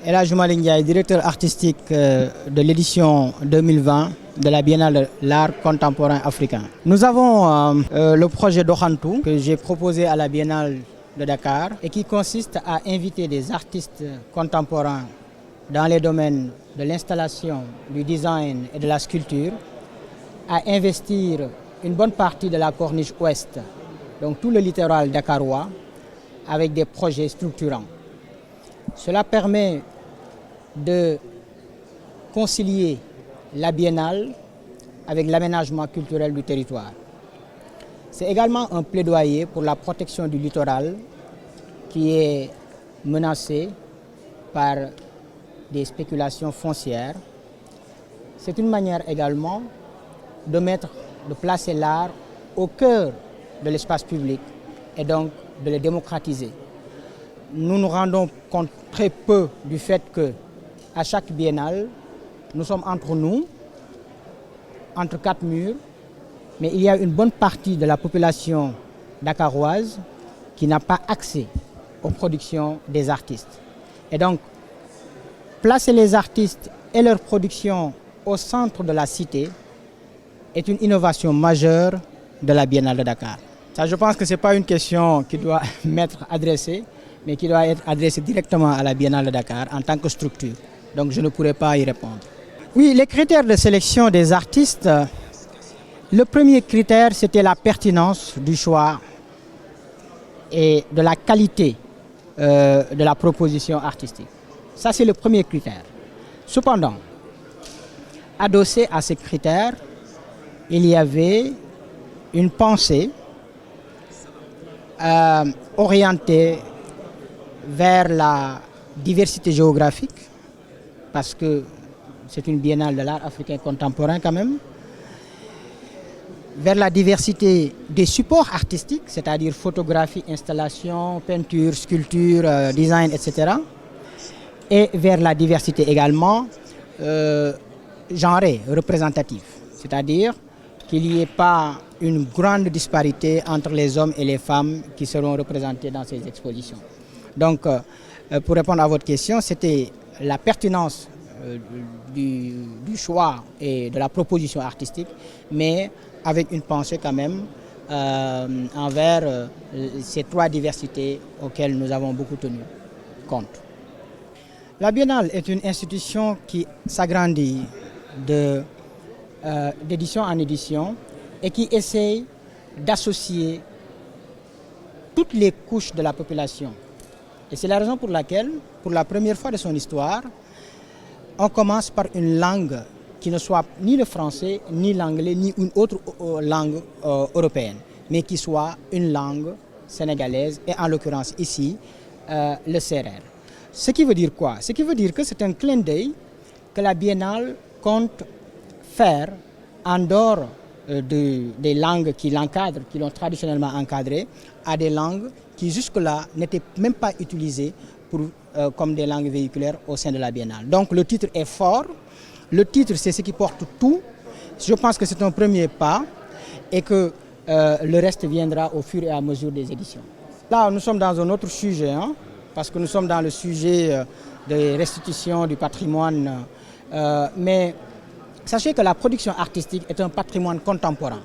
El Hadj Malick Ndiaye, directeur artistique de l'édition 2020 de la Biennale de l'art contemporain africain. Nous avons le projet Dokhantou que j'ai proposé à la Biennale de Dakar et qui consiste à inviter des artistes contemporains dans les domaines de l'installation, du design et de la sculpture à investir une bonne partie de la corniche ouest, donc tout le littoral dakarois, avec des projets structurants. Cela permet de concilier la biennale avec l'aménagement culturel du territoire. C'est également un plaidoyer pour la protection du littoral qui est menacé par des spéculations foncières. C'est une manière également de placer l'art au cœur de l'espace public et donc de le démocratiser. Nous nous rendons compte très peu du fait qu'à chaque biennale, nous sommes entre nous, entre quatre murs, mais il y a une bonne partie de la population dakaroise qui n'a pas accès aux productions des artistes. Et donc, placer les artistes et leurs productions au centre de la cité est une innovation majeure de la Biennale de Dakar. Ça, je pense que ce n'est pas une question qui doit m'être adressée, mais qui doit être adressée directement à la Biennale de Dakar en tant que structure. Donc je ne pourrais pas y répondre. Oui, les critères de sélection des artistes, le premier critère, c'était la pertinence du choix et de la qualité de la proposition artistique. Ça, c'est le premier critère. Cependant, adossé à ces critères, il y avait une pensée orientée vers la diversité géographique, parce que c'est une biennale de l'art africain contemporain quand même, vers la diversité des supports artistiques, c'est-à-dire photographie, installation, peinture, sculpture, design, etc. Et vers la diversité également genrée, représentative, c'est-à-dire qu'il n'y ait pas une grande disparité entre les hommes et les femmes qui seront représentés dans ces expositions. Donc, pour répondre à votre question, c'était la pertinence du choix et de la proposition artistique, mais avec une pensée quand même envers ces trois diversités auxquelles nous avons beaucoup tenu compte. La Biennale est une institution qui s'agrandit d'édition en édition et qui essaye d'associer toutes les couches de la population. Et c'est la raison pour laquelle, pour la première fois de son histoire, on commence par une langue qui ne soit ni le français, ni l'anglais, ni une autre langue européenne, mais qui soit une langue sénégalaise, et en l'occurrence ici, le sérère. Ce qui veut dire quoi? Ce qui veut dire que c'est un clin d'œil que la Biennale compte faire en dehors des langues qui l'encadrent, qui l'ont traditionnellement encadré, à des langues qui jusque-là n'étaient même pas utilisées comme des langues véhiculaires au sein de la Biennale. Donc le titre est fort, le titre c'est ce qui porte tout. Je pense que c'est un premier pas et que le reste viendra au fur et à mesure des éditions. Là, nous sommes dans un autre sujet, parce que nous sommes dans le sujet des restitutions du patrimoine, mais sachez que la production artistique est un patrimoine contemporain.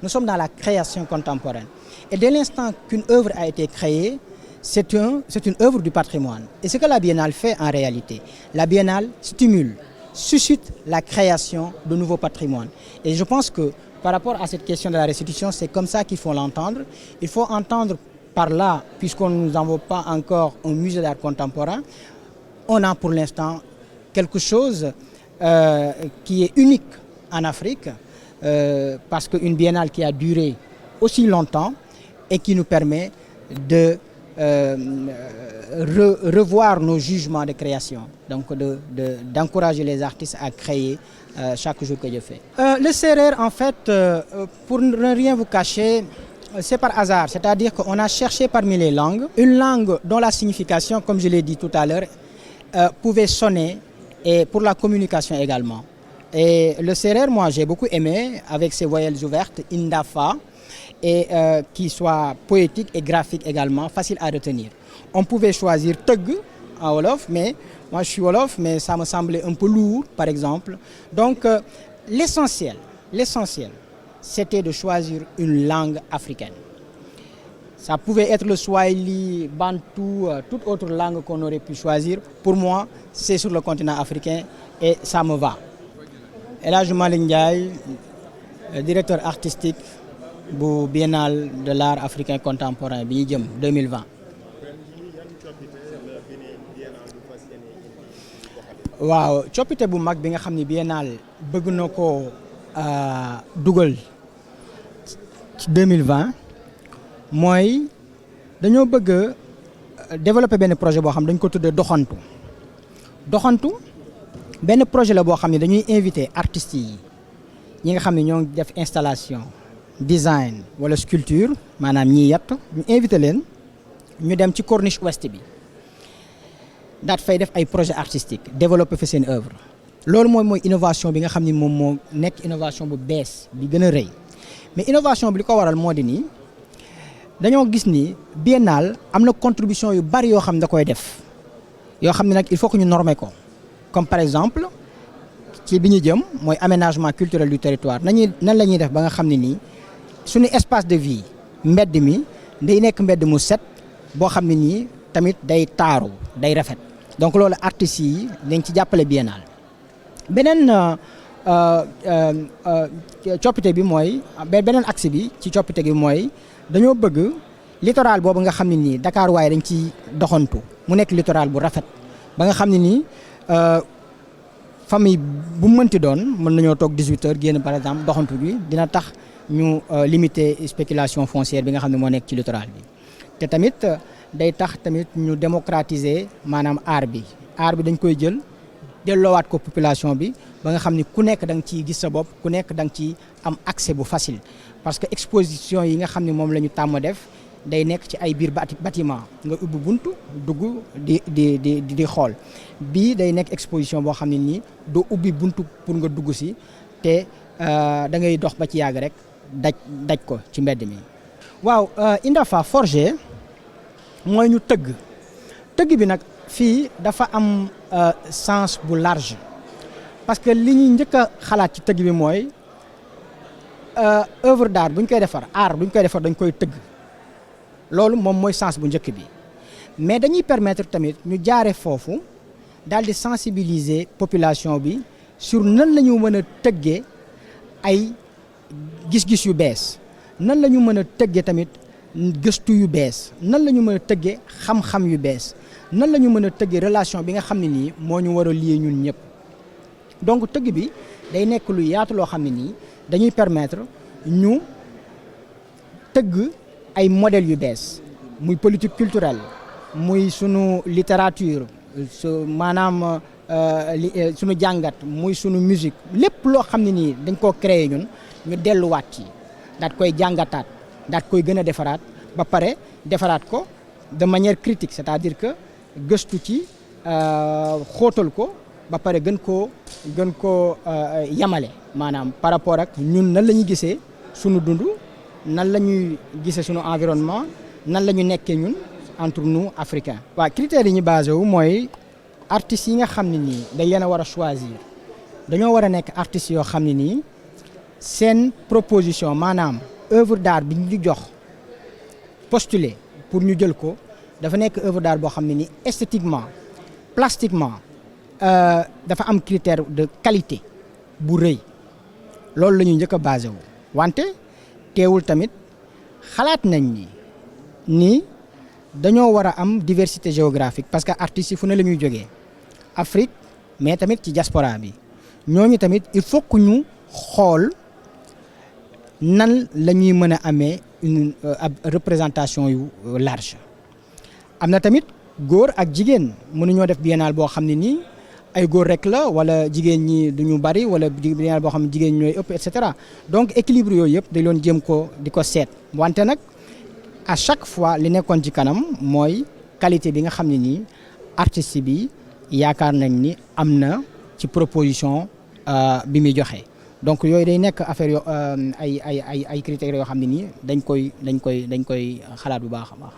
Nous sommes dans la création contemporaine. Et dès l'instant qu'une œuvre a été créée, c'est une œuvre du patrimoine. Et ce que la Biennale fait en réalité, la Biennale stimule, suscite la création de nouveaux patrimoines. Et je pense que par rapport à cette question de la restitution, c'est comme ça qu'il faut l'entendre. Il faut entendre par là, puisqu'on ne nous envoie pas encore un musée d'art contemporain, on a pour l'instant quelque chose qui est unique en Afrique, parce qu'une biennale qui a duré aussi longtemps et qui nous permet de revoir nos jugements de création, donc d'encourager les artistes à créer chaque jour que je fais. Le sérère, en fait, pour ne rien vous cacher, c'est par hasard, c'est-à-dire qu'on a cherché parmi les langues une langue dont la signification, comme je l'ai dit tout à l'heure, pouvait sonner, et pour la communication également. Et le sérère, moi j'ai beaucoup aimé, avec ses voyelles ouvertes, Indafa, et qui soit poétique et graphique également, facile à retenir. On pouvait choisir Teug, en wolof, mais moi je suis wolof, mais ça me semblait un peu lourd, par exemple. Donc l'essentiel, c'était de choisir une langue africaine. Ça pouvait être le Swahili, Bantou, toute autre langue qu'on aurait pu choisir. Pour moi, c'est sur le continent africain et ça me va. El Hadj Malick Ndiaye, directeur artistique bu Biennale de l'art africain contemporain bi ñu jëm 2020. waaw coppite bu mag bi nga xam ne Biennale bëgg na ko dugal ci 2020 mooy dañoo bëgg développer benn projet boo xam dañ ko tuddee doxantu benn projet la boo xam ne dañuy inviter artistes yi ñi nga xam ne ñoo ngi def installation design wala sculpture maanaam ñiy yatt ñu inviter leen ñu dem ci corniche ouest bi daat fay def ay projet artistique développer fa seen œuvre loolu mooy innovation bi nga xam ni moom moo nekk innovation bu bees bi gën a rëy mais innovation bi li ko waral moo di nii dañoo gis ni biennale am na contribution yu bari yoo xam ne da koy def yoo xam ne nag il faut que ñu normer ko comme par exemple ci bi ñu jëm mooy aménagement culturel du territoire nan la ñuy def ba nga xam ne nii suñu espace de vie mbedd mi day nekk mbedd mu set boo xam ne nii tamit day taaru day rafet donc loolu artistes yi dañ ci jàppale biennale beneen coppite bi mooy beneen axe bi ci coppite gi mooy dañoo bëgg littoral boobu nga xam ne nii Dakar waaye dañ ci doxantu mu nekk littoral bu rafet ba nga xam ne nii famille bu mënti doon mën nañoo toog 18 heures génn par exemple doxantu bi dina tax ñu limiter spéculation foncière bi nga xam ne moo nekk ci littoral bi te tamit day tax tamit ñu démocratiser maanaam art bi dañ koy jël delloowaat ko population bi ba nga xam ni ku nekk da nga ciy gis sa bopp ku nekk da nga ciy am accès bu facile parce que exposition yi nga xam ne moom la ñu tàmm def day nekk ci ay biir bâtiment nga ubbi buntu dugg di xool bii day nekk exposition boo xam ne nii doo ubbi buntu pour nga dugg si te da ngay dox ba ci yàgg rek daj ko ci mbedd mi. waaw INDAFA forger mooy ñu tëgg bi nag fii dafa am sens bu large parce que li ñuy njëkk a xalaat ci tëgg bi mooy œuvre d'art bu ñu koy defar art bu ñu koy defar dañ koy tëgg loolu moom mooy sens bu njëkk bi mais dañuy permettre tamit ñu jaare foofu daal di sensibiliser population bi sur nan la ñu mën a tëggee ay gis-gis yu bees nan la ñu mën a tëggee tamit gëstu yu bees nan la ñu mën a tëggee xam-xam yu bees nan la ñu mën a tëggee relation bi nga xam ne nii moo ñu war a lié ñun ñëpp donc tëgg bi day nekk lu yaatu loo xam ne nii dañuy permettre ñu tëgg ay modèles yu bees muy politique culturelle muy sunu littérature maanaam sunu jàngat muy sunu musique lépp loo xam ne nii dañ koo créer ñun ñu delluwaat ci daat koy jàngataat daat koy gën a defaraat ba pare defaraat ko de manière critique c'est-à-dire que gëstu ci xóotal ko ba pare gën koo yamale maanaam par rapport ak ñun nan la ñuy gisee sunu dund nan la ñuy gisee sunu environnement nan la ñu nekkee ñun entre nous africains. waaw critères yi ñu basé wu mooy artistes yi nga xam ne nii dañ leen a war a choisir dañoo war a nekk artistes yoo xam ne nii seen proposition maanaam œuvre d'art bi ñu jox postulé pour ñu jël ko dafa nekk œuvre d'art boo xam ne nii esthétiquement plastiquement dafa am critère de qualité bu rëy loolu la ñuy njëkk a basé wu wante teewul tamit xalaat nañ ni dañoo war a am diversité géographique parce que artistes yi fu ne la ñuy jógee Afrique mais tamit ci diaspora bi ñooñu tamit il faut que ñu xool nan la ñuy mën a amee une représentation yu large am na tamit góor ak jigéen mënuñoo def biennale boo xam ne nii ay góor rek la wala jigéen ñi duñu bari wala biennale boo xam ne jigéen ñooy ëpp et cetera donc équilibre yooyu yëpp dañ doon jéem ko di ko seet wante nag à chaque fois li nekkoon ci kanam mooy qualité bi nga xam ne nii artiste bi yaakaar nañ ni am na ci proposition bi muy joxe donc yooyu day nekk affaire yo ay critères yoo xam ne nii dañ koy xalaat bu baax a baax.